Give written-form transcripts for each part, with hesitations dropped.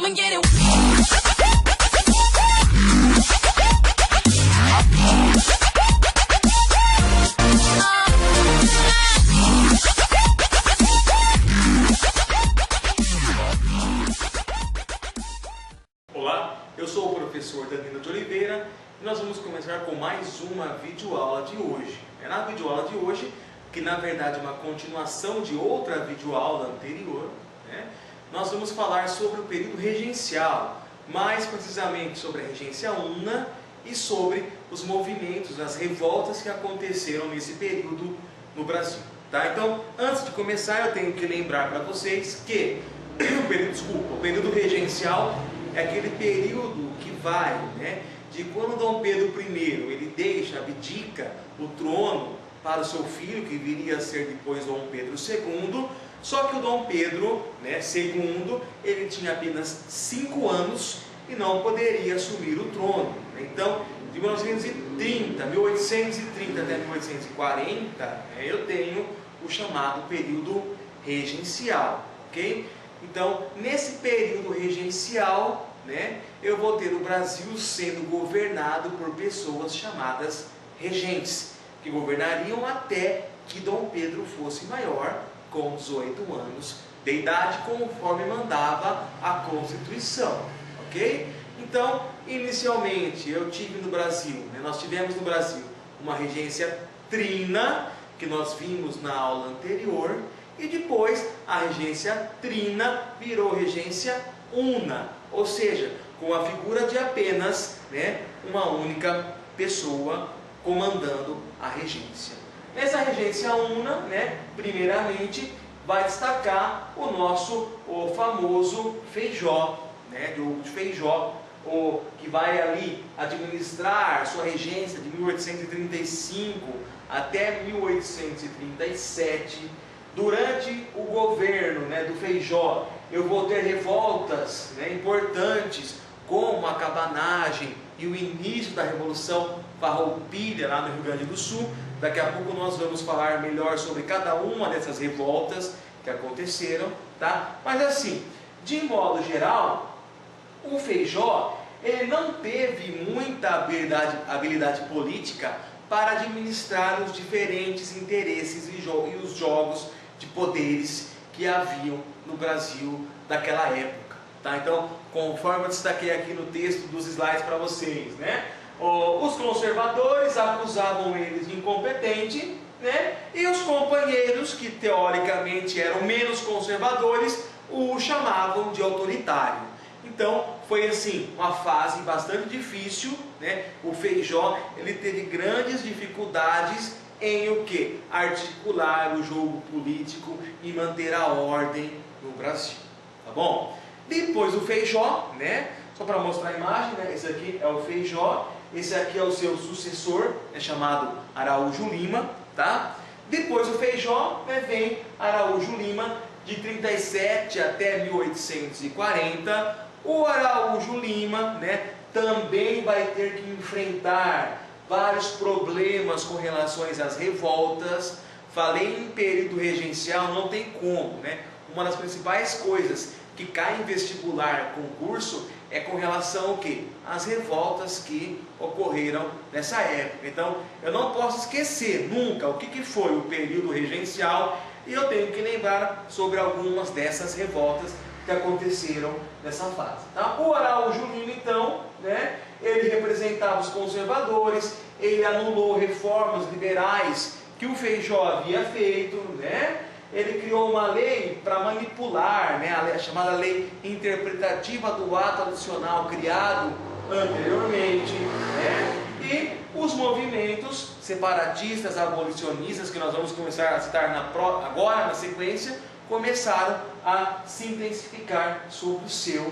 I'ma get it. Olá, eu sou o professor Danilo de Oliveira e nós vamos começar com mais uma videoaula de hoje. Na videoaula de hoje, que na verdade é uma continuação de outra videoaula anterior, nós vamos falar sobre o período regencial, mais precisamente sobre a regência una e sobre os movimentos, as revoltas que aconteceram nesse período no Brasil. Tá? Então, antes de começar, eu tenho que lembrar para vocês que o período regencial é aquele período que vai, de quando Dom Pedro I ele abdica o trono para o seu filho, que viria a ser depois Dom Pedro II, só que o Dom Pedro II, ele tinha apenas 5 anos e não poderia assumir o trono. Então, de 1830 até 1840, eu tenho o chamado período regencial, ok? Então, nesse período regencial, eu vou ter o Brasil sendo governado por pessoas chamadas regentes, que governariam até que Dom Pedro fosse maior, com 18 anos de idade, conforme mandava a Constituição, ok? Então, inicialmente, nós tivemos no Brasil uma regência trina, que nós vimos na aula anterior, e depois a regência trina virou regência una, ou seja, com a figura de apenas uma única pessoa comandando a regência. Nessa regência una, primeiramente, vai destacar o famoso Feijó, Diogo de Feijó, que vai ali administrar sua regência de 1835 até 1837. Durante o governo do Feijó, eu vou ter revoltas importantes, como a cabanagem e o início da Revolução Farroupilha lá no Rio Grande do Sul. Daqui a pouco nós vamos falar melhor sobre cada uma dessas revoltas que aconteceram, tá? Mas assim, de modo geral, o Feijó ele não teve muita habilidade política para administrar os diferentes interesses e os jogos de poderes que haviam no Brasil daquela época. Tá? Então, conforme eu destaquei aqui no texto dos slides para vocês, os conservadores acusavam eles de incompetente, e os companheiros, que teoricamente eram menos conservadores, o chamavam de autoritário. Então, foi assim, uma fase bastante difícil, O Feijó, ele teve grandes dificuldades em o quê? Articular o jogo político e manter a ordem no Brasil, tá bom? Depois do Feijó, só para mostrar a imagem, esse aqui é o Feijó, esse aqui é o seu sucessor, chamado Araújo Lima, tá? Depois do Feijó, vem Araújo Lima, de 37 até 1840, o Araújo Lima, também vai ter que enfrentar vários problemas com relação às revoltas. Falei em período regencial, não tem como, Uma das principais coisas que cai em vestibular, concurso, é com relação ao quê? As revoltas que ocorreram nessa época. Então, eu não posso esquecer nunca o que foi o período regencial, e eu tenho que lembrar sobre algumas dessas revoltas que aconteceram nessa fase. Tá? O Araújo Lima, então, ele representava os conservadores, ele anulou reformas liberais que o Feijó havia feito, Ele criou uma lei para manipular, a chamada lei interpretativa do ato adicional criado anteriormente, E os movimentos separatistas, abolicionistas, que nós vamos começar a citar agora na sequência, começaram a se intensificar sob o seu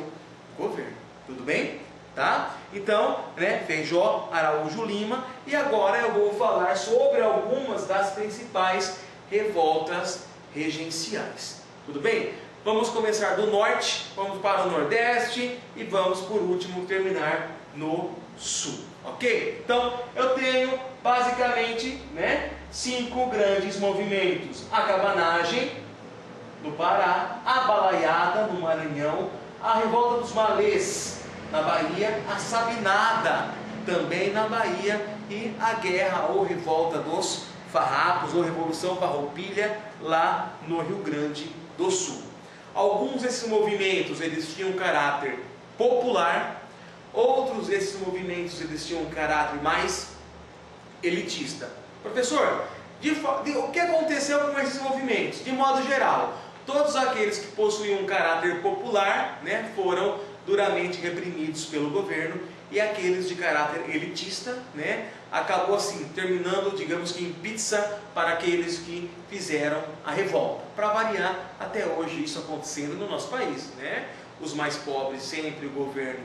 governo. Tudo bem? Tá? Então, Feijó, Araújo Lima, e agora eu vou falar sobre algumas das principais revoltas regenciais. Tudo bem? Vamos começar do norte, vamos para o nordeste e vamos por último terminar no sul. Ok? Então, eu tenho basicamente 5 grandes movimentos: a cabanagem no Pará, a balaiada no Maranhão, a revolta dos malês na Bahia, a Sabinada também na Bahia e a guerra ou revolta dos farrapos ou Revolução Farroupilha lá no Rio Grande do Sul. Alguns desses movimentos eles tinham caráter popular, outros desses movimentos eles tinham um caráter mais elitista. Professor, o que aconteceu com esses movimentos? De modo geral, todos aqueles que possuíam um caráter popular, né, foram duramente reprimidos pelo governo, e aqueles de caráter elitista, né, acabou assim, terminando, digamos que em pizza para aqueles que fizeram a revolta. Para variar, até hoje isso acontecendo no nosso país, né? Os mais pobres sempre o governo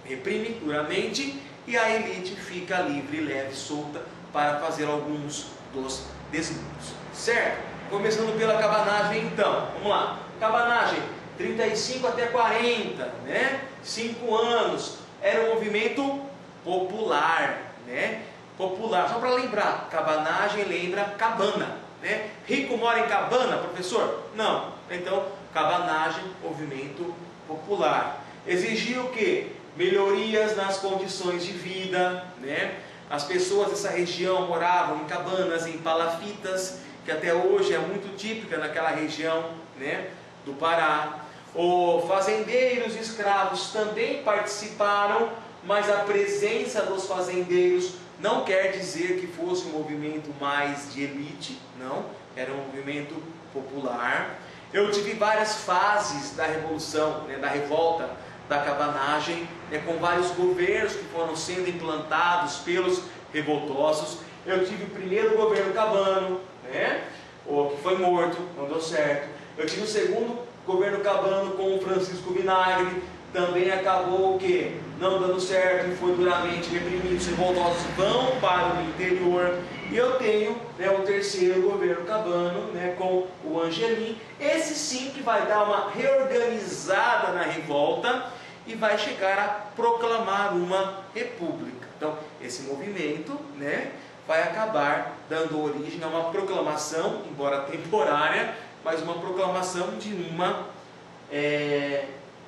reprime duramente, e a elite fica livre, leve, solta para fazer alguns dos desmandos, certo? Começando pela cabanagem então, vamos lá. Cabanagem, 35 até 40, né? 5 anos. Era um movimento popular, né? Popular, só para lembrar, cabanagem lembra cabana, né? Rico mora em cabana, professor? Não. Então, cabanagem, movimento popular. Exigia o quê? Melhorias nas condições de vida, né? As pessoas dessa região moravam em cabanas, em palafitas, que até hoje é muito típica naquela região, né, do Pará. Os fazendeiros e escravos também participaram, mas a presença dos fazendeiros não quer dizer que fosse um movimento mais de elite, não, era um movimento popular. Eu tive várias fases da revolução, né, da revolta, da cabanagem, né, com vários governos que foram sendo implantados pelos revoltosos. Eu tive o primeiro governo cabano, né, que foi morto, não deu certo. Eu tive o segundo governo cabano com o Francisco Vinagre, também acabou o quê? Não dando certo e foi duramente reprimido. Os revoltosos vão para o interior. E eu tenho, né, o terceiro governo cabano, né, com o Angelim. Esse sim que vai dar uma reorganizada na revolta e vai chegar a proclamar uma república. Então, esse movimento, né, vai acabar dando origem a uma proclamação, embora temporária, mas uma proclamação de uma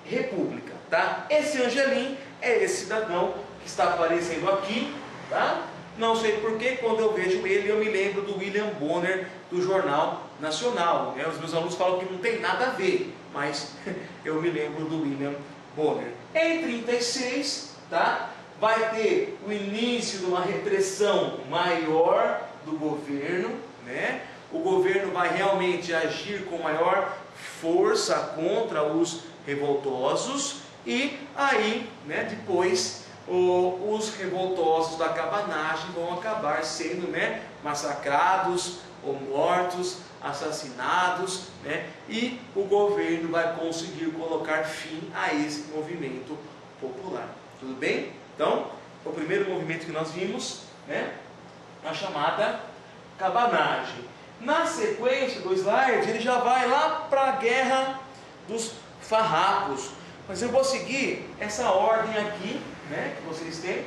república, tá? Esse Angelim é esse cidadão que está aparecendo aqui, tá? Não sei porquê, quando eu vejo ele, eu me lembro do William Bonner, do Jornal Nacional, né? Os meus alunos falam que não tem nada a ver, mas eu me lembro do William Bonner. Em 36, tá? Vai ter o início de uma repressão maior do governo, né? O governo vai realmente agir com maior força contra os revoltosos, e aí, né, depois os revoltosos da cabanagem vão acabar sendo, né, massacrados ou mortos, assassinados, né, e o governo vai conseguir colocar fim a esse movimento popular. Tudo bem? Então, o primeiro movimento que nós vimos, né, a chamada cabanagem. Na sequência do slide, ele já vai lá para a Guerra dos Farrapos. Mas eu vou seguir essa ordem aqui, né, que vocês têm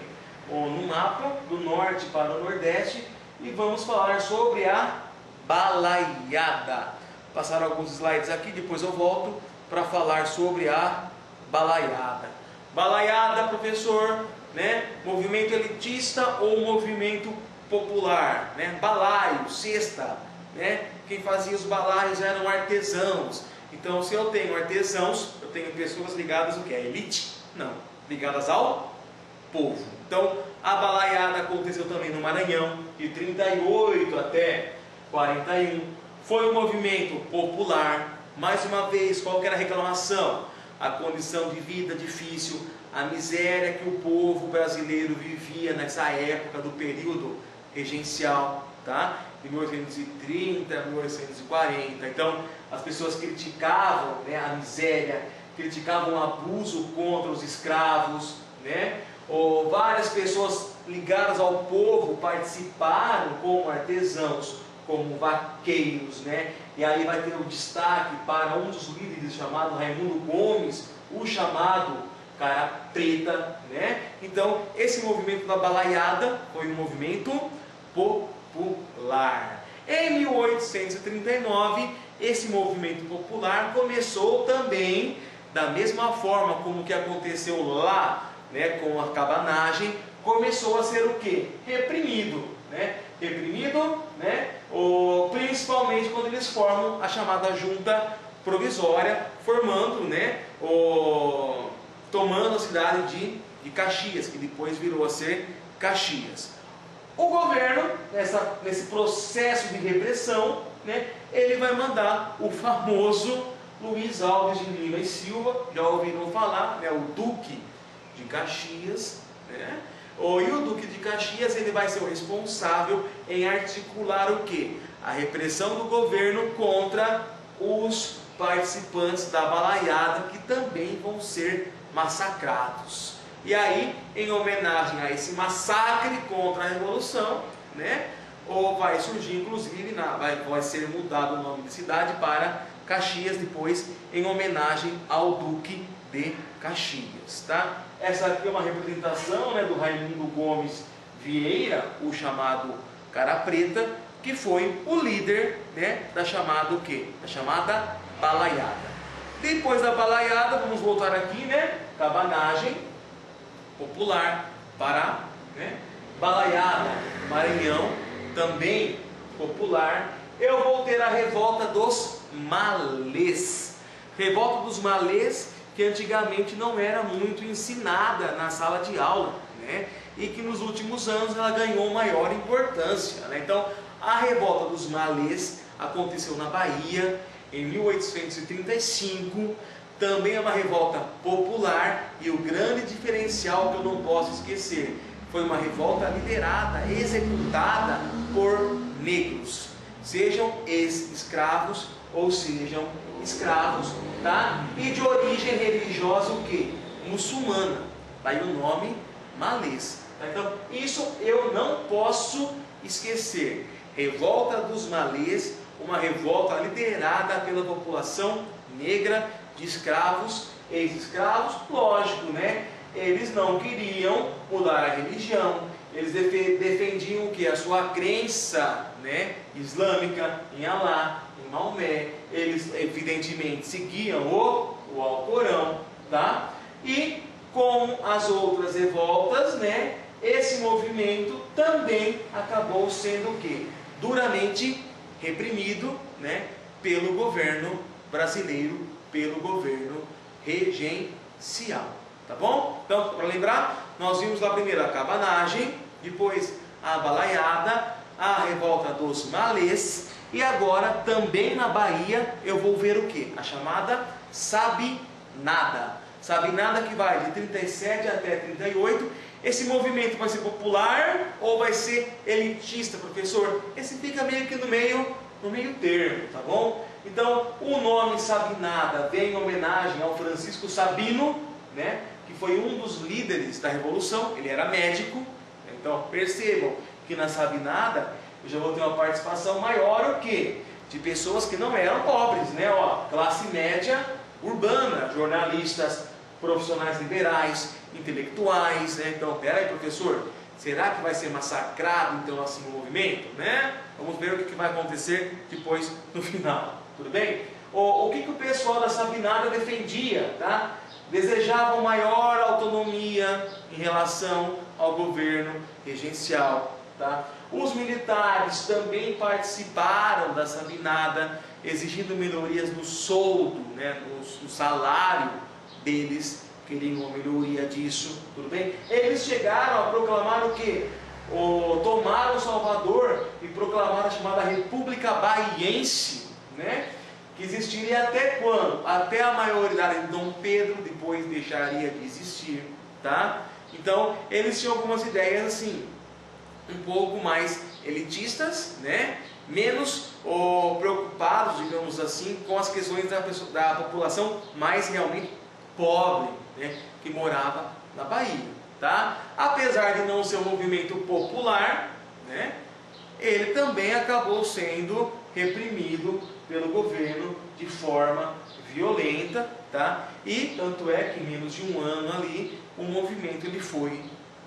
no mapa, do norte para o nordeste, e vamos falar sobre a balaiada. Passar alguns slides aqui, depois eu volto para falar sobre a balaiada. Balaiada, professor, né, movimento elitista ou movimento popular, né? Balaio, cesta, né? Quem fazia os balaios eram artesãos. Então, se eu tenho artesãos, eu tenho pessoas ligadas ao que? A elite? Não, ligadas ao povo. Então, a balaiada aconteceu também no Maranhão, de 38 até 41. Foi um movimento popular. Mais uma vez, qual que era a reclamação? A condição de vida difícil, a miséria que o povo brasileiro vivia nessa época do período regencial, tá? De 1830 a 1840. Então, as pessoas criticavam, né, a miséria, criticavam o abuso contra os escravos, né? Ou várias pessoas ligadas ao povo participaram como artesãos, como vaqueiros, né? E aí vai ter o destaque para um dos líderes chamado Raimundo Gomes, o chamado cara preta, né? Então, esse movimento da balaiada foi um movimento popular. Em 1839, esse movimento popular começou também da mesma forma como que aconteceu lá, né, com a cabanagem, começou a ser o quê? Reprimido, né? Reprimido, né? Principalmente quando eles formam a chamada junta provisória, formando, né, tomando a cidade de Caxias, que depois virou a ser Caxias. O governo, nesse processo de repressão, né, ele vai mandar o famoso Luiz Alves de Lima e Silva, já ouviram falar, né, o Duque de Caxias, né? E o Duque de Caxias, ele vai ser o responsável em articular o quê? A repressão do governo contra os participantes da balaiada, que também vão ser massacrados. E aí, em homenagem a esse massacre contra a Revolução, né, vai surgir, inclusive, vai ser mudado o nome de cidade para Caxias, depois, em homenagem ao Duque de Caxias. Tá? Essa aqui é uma representação, né, do Raimundo Gomes Vieira, o chamado Cara Preta, que foi o líder, né, da chamada o quê? Da chamada balaiada. Depois da balaiada, vamos voltar aqui, né? Cabanagem popular, Pará, né? Balaiada, Maranhão, também popular. Eu vou ter a revolta dos malês. Revolta dos malês, que antigamente não era muito ensinada na sala de aula, né? E que nos últimos anos ela ganhou maior importância, né? Então, a revolta dos malês aconteceu na Bahia em 1835. Também é uma revolta popular, e o grande diferencial que eu não posso esquecer, foi uma revolta liderada, executada por negros, sejam ex-escravos ou sejam escravos, tá? E de origem religiosa o quê? Muçulmana, daí o nome malês. Tá? Então isso eu não posso esquecer. Revolta dos malês, uma revolta liderada pela população negra, de escravos, ex-escravos, lógico, né? Eles não queriam mudar a religião, eles defendiam o que? A sua crença, né, islâmica, em Alá, em Maomé. Eles evidentemente seguiam o Alcorão, tá? E com as outras revoltas, né, esse movimento também acabou sendo o quê? Duramente reprimido, né, pelo governo brasileiro, pelo governo regencial. Tá bom? Então, para lembrar, nós vimos lá primeiro a cabanagem, depois a balaiada, a revolta dos malês, e agora também na Bahia eu vou ver o que? A chamada Sabinada. Sabinada, que vai de 37 até 38. Esse movimento vai ser popular ou vai ser elitista, professor? Esse fica meio que no meio termo, tá bom? Então, o nome Sabinada vem em homenagem ao Francisco Sabino, né, que foi um dos líderes da Revolução. Ele era médico. Então, percebam que na Sabinada eu já vou ter uma participação maior, o quê? De pessoas que não eram pobres, né? Ó, classe média urbana, jornalistas, profissionais liberais, intelectuais, né? Então, peraí, professor, será que vai ser massacrado então assim o movimento, né? Vamos ver o que vai acontecer depois no final, tudo bem? O que o pessoal da Sabinada defendia, tá? Desejavam maior autonomia em relação ao governo regencial, tá? Os militares também participaram da Sabinada, exigindo melhorias no soldo, né, no salário deles, queriam uma melhoria disso, tudo bem? Eles chegaram a proclamar o quê? Tomaram Salvador e proclamaram a chamada República Baiense, né? Que existiria até quando? Até a maioridade de Dom Pedro, depois deixaria de existir, tá? Então, eles tinham algumas ideias assim, um pouco mais elitistas, né? Menos preocupados, digamos assim, com as questões da população mais realmente pobre, né? Que morava na Bahia, tá? Apesar de não ser um movimento popular, né? Ele também acabou sendo reprimido pelo governo de forma violenta, tá? E tanto é que em menos de um ano ali, o movimento ele foi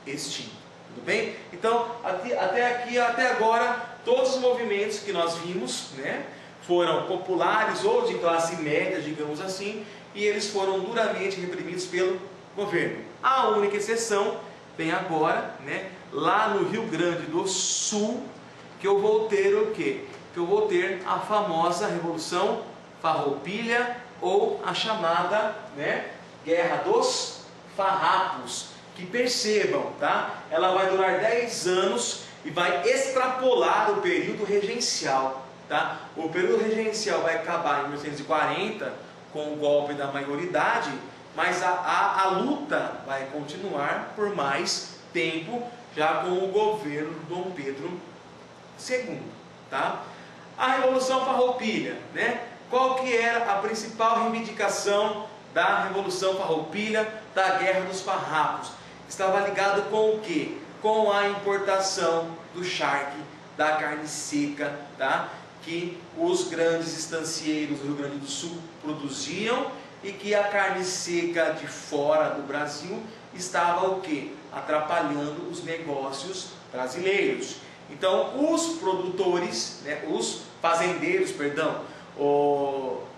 extinto. Tudo bem? Então, até agora, todos os movimentos que nós vimos, né, foram populares ou de classe média, digamos assim, e eles foram duramente reprimidos pelo governo. A única exceção vem agora, né, lá no Rio Grande do Sul, que eu vou ter o quê? Que eu vou ter a famosa Revolução Farroupilha, ou a chamada, né, Guerra dos Farrapos, que percebam, tá? Ela vai durar 10 anos e vai extrapolar o período regencial, tá? O período regencial vai acabar em 1940 com o golpe da maioridade, mas a luta vai continuar por mais tempo, já com o governo do Dom Pedro II, tá? A Revolução Farroupilha, né? Qual que era a principal reivindicação da Revolução Farroupilha, da Guerra dos Farrapos? Estava ligado com o quê? Com a importação do charque, da carne seca, tá? Que os grandes estancieiros do Rio Grande do Sul produziam, e que a carne seca de fora do Brasil estava o quê? Atrapalhando os negócios brasileiros. Então os produtores, né, os fazendeiros, perdão,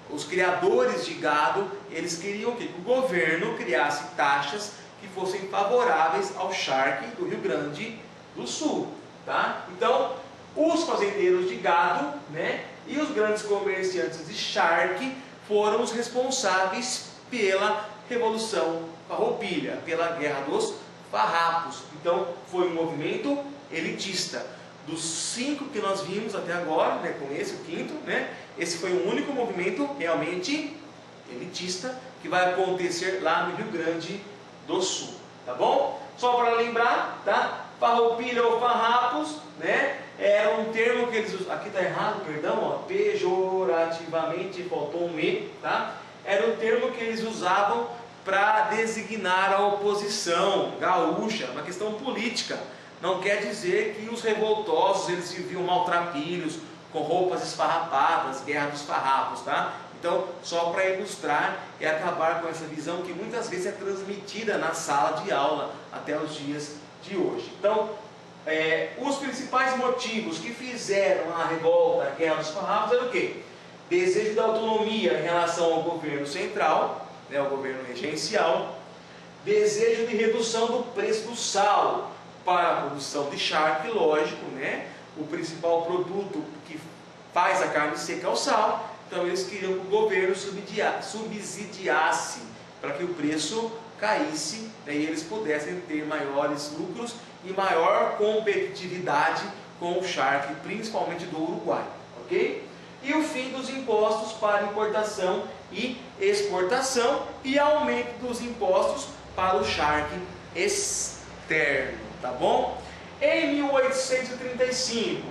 os criadores de gado, eles queriam que o governo criasse taxas que fossem favoráveis ao charque do Rio Grande do Sul, tá? Então os fazendeiros de gado, né, e os grandes comerciantes de charque foram os responsáveis pela Revolução Farroupilha, pela Guerra dos Farrapos. Então foi um movimento elitista. Dos 5 que nós vimos até agora, né, com esse, o quinto, né, esse foi o único movimento realmente elitista que vai acontecer lá no Rio Grande do Sul, tá bom? Só para lembrar, tá? Farroupilha ou farrapos, né, era um termo que eles usavam, aqui está errado, perdão, ó, pejorativamente, faltou um E, tá? Era um termo que eles usavam para designar a oposição gaúcha, uma questão política. Não quer dizer que os revoltosos eles viviam maltrapilhos, com roupas esfarrapadas, guerra dos farrapos, tá? Então, só para ilustrar e acabar com essa visão que muitas vezes é transmitida na sala de aula até os dias de hoje. Então, os principais motivos que fizeram a revolta, a guerra dos farrapos, era o quê? Desejo de autonomia em relação ao governo central, né, ao governo regencial, desejo de redução do preço do sal para a produção de charque, lógico, né? O principal produto que faz a carne seca é o sal. Então eles queriam que o governo subsidiasse para que o preço caísse, né, e eles pudessem ter maiores lucros e maior competitividade com o charque, principalmente do Uruguai, ok? E o fim dos impostos para importação e exportação e aumento dos impostos para o charque externo, tá bom? Em 1835,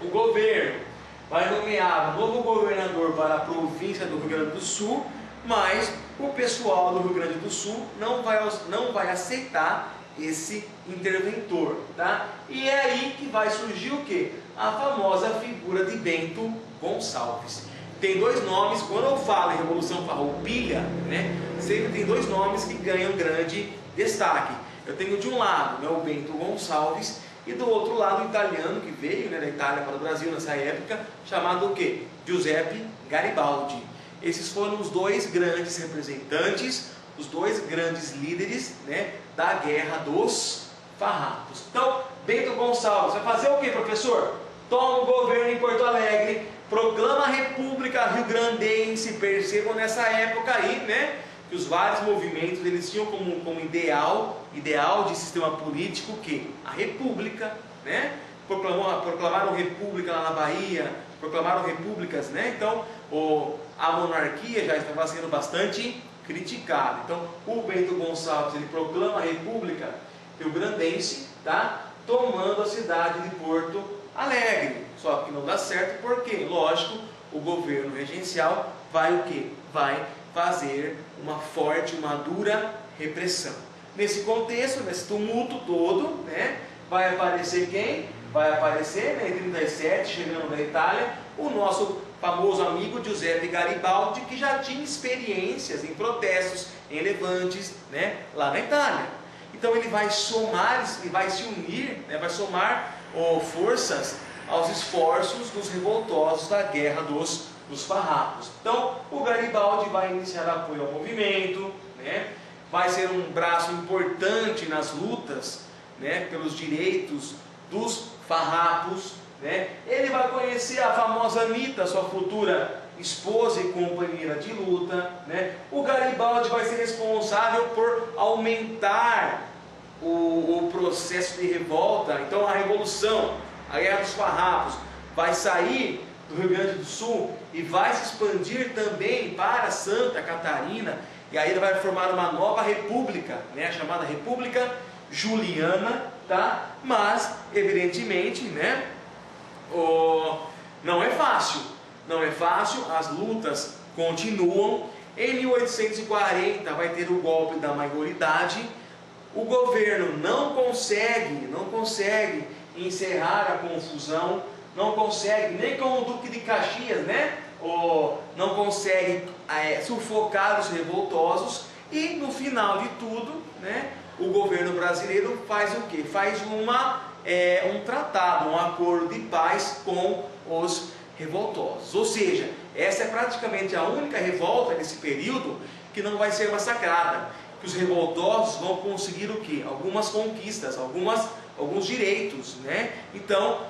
o governo vai nomear um novo governador para a província do Rio Grande do Sul, mas o pessoal do Rio Grande do Sul não vai aceitar esse interventor, tá? E é aí que vai surgir o quê? A famosa figura de Bento Gonçalves. Tem dois nomes, quando eu falo em Revolução Farroupilha, né, sempre tem dois nomes que ganham grande destaque. Eu tenho de um lado, né, o Bento Gonçalves, e do outro lado o italiano que veio, né, da Itália para o Brasil nessa época, chamado o quê? Giuseppe Garibaldi. Esses foram os dois grandes representantes, os dois grandes líderes, né, da Guerra dos Farrapos. Então, Bento Gonçalves vai fazer o que, professor? Toma o governo em Porto Alegre, proclama a República Rio-Grandense. Percebam nessa época aí, né, que os vários movimentos eles tinham como ideal de sistema político que a República, né? Proclamaram República lá na Bahia, proclamaram repúblicas, né? Então a monarquia já estava sendo bastante criticada. Então o Bento Gonçalves ele proclama a República Rio-Grandense, tá? Tomando a cidade de Porto Alegre. Só que não dá certo porque, lógico, o governo regencial vai o quê? Vai fazer uma forte, uma dura repressão. Nesse contexto, nesse tumulto todo, né, vai aparecer quem? Vai aparecer, né, em 37, chegando da Itália, o nosso famoso amigo Giuseppe Garibaldi, que já tinha experiências em protestos, em levantes, né, lá na Itália. Então ele vai somar, ele vai se unir, né, vai somar forças aos esforços dos revoltosos da Guerra dos dos farrapos. Então, o Garibaldi vai iniciar apoio ao movimento, né? Vai ser um braço importante nas lutas, né, pelos direitos dos farrapos, né? Ele vai conhecer a famosa Anitta, sua futura esposa e companheira de luta, né? O Garibaldi vai ser responsável por aumentar o processo de revolta. Então a revolução, a Guerra dos Farrapos, vai sair do Rio Grande do Sul e vai se expandir também para Santa Catarina, e aí ele vai formar uma nova república, né, chamada República Juliana, tá? Mas, evidentemente, né, não é fácil, as lutas continuam. Em 1840 vai ter o golpe da maioridade. O governo não consegue encerrar a confusão, não consegue, nem com o Duque de Caxias, né? Não consegue sufocar os revoltosos, e no final de tudo, né, o governo brasileiro faz o quê? Faz um tratado, um acordo de paz com os revoltosos. Ou seja, essa é praticamente a única revolta nesse período que não vai ser massacrada. Que os revoltosos vão conseguir o quê? Algumas conquistas, alguns direitos, né? Então,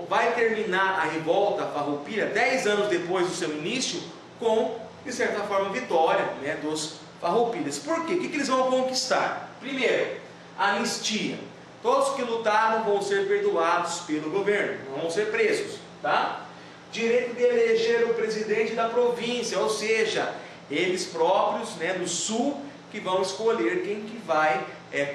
vai terminar a revolta farroupilha 10 anos depois do seu início com, de certa forma, vitória, né, dos farroupilhas. Por quê? O que eles vão conquistar? Primeiro, anistia. Todos que lutaram vão ser perdoados pelo governo, não vão ser presos, tá? Direito de eleger o presidente da província, ou seja, eles próprios, né, no sul, que vão escolher quem que vai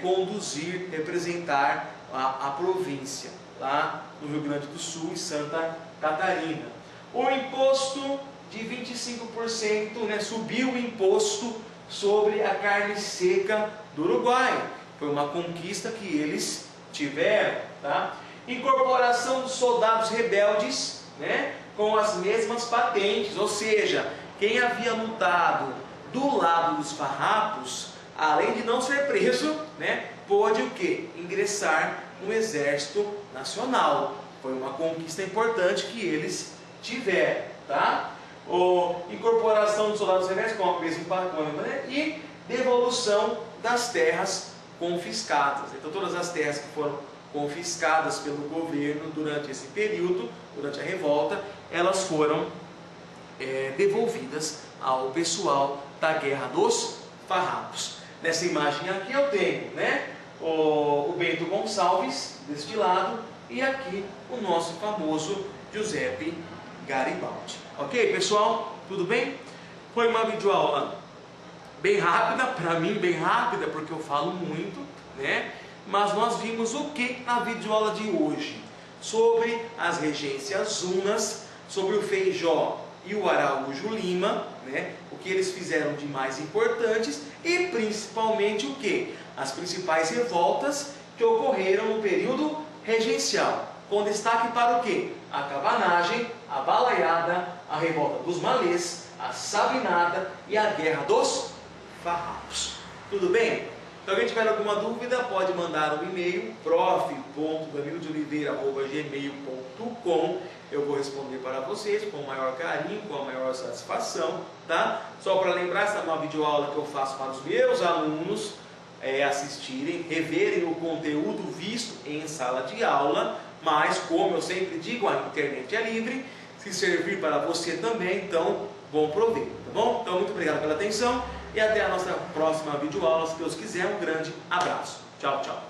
conduzir, representar a província, lá no Rio Grande do Sul e Santa Catarina. O imposto de 25%, né, subiu o imposto sobre a carne seca do Uruguai. Foi uma conquista que eles tiveram, tá? Incorporação dos soldados rebeldes, né, com as mesmas patentes, ou seja, quem havia lutado do lado dos farrapos, além de não ser preso, né, pôde o quê? Ingressar no Exército Nacional. Foi uma conquista importante que eles tiveram, tá? Incorporação dos soldados rebeldes com a mesma patente, né, e devolução das terras confiscadas. Então todas as terras que foram confiscadas pelo governo durante esse período, durante a revolta, elas foram devolvidas ao pessoal da Guerra dos Farrapos. Nessa imagem aqui eu tenho, né, o Bento Gonçalves deste lado e aqui o nosso famoso Giuseppe Garibaldi. Ok, pessoal? Tudo bem? Foi uma videoaula bem rápida, para mim bem rápida, porque eu falo muito, né? Mas nós vimos o que na videoaula de hoje? Sobre as regências unas, sobre o Feijó e o Araújo Lima, né? O que eles fizeram de mais importantes e principalmente o que? As principais revoltas que ocorreram no período regencial, com destaque para o que? A cabanagem, a balaiada, a revolta dos malês, a sabinada e a guerra dos farrapos. Tudo bem? Se alguém tiver alguma dúvida, pode mandar um e-mail, prof.danilodoliveira@gmail.com. Eu vou responder para vocês com o maior carinho, com a maior satisfação, tá? Só para lembrar, essa é uma videoaula que eu faço para os meus alunos assistirem, reverem o conteúdo visto em sala de aula, mas como eu sempre digo, a internet é livre, se servir para você também, então bom proveito, tá bom? Então muito obrigado pela atenção e até a nossa próxima videoaula, se Deus quiser. Um grande abraço. Tchau, tchau.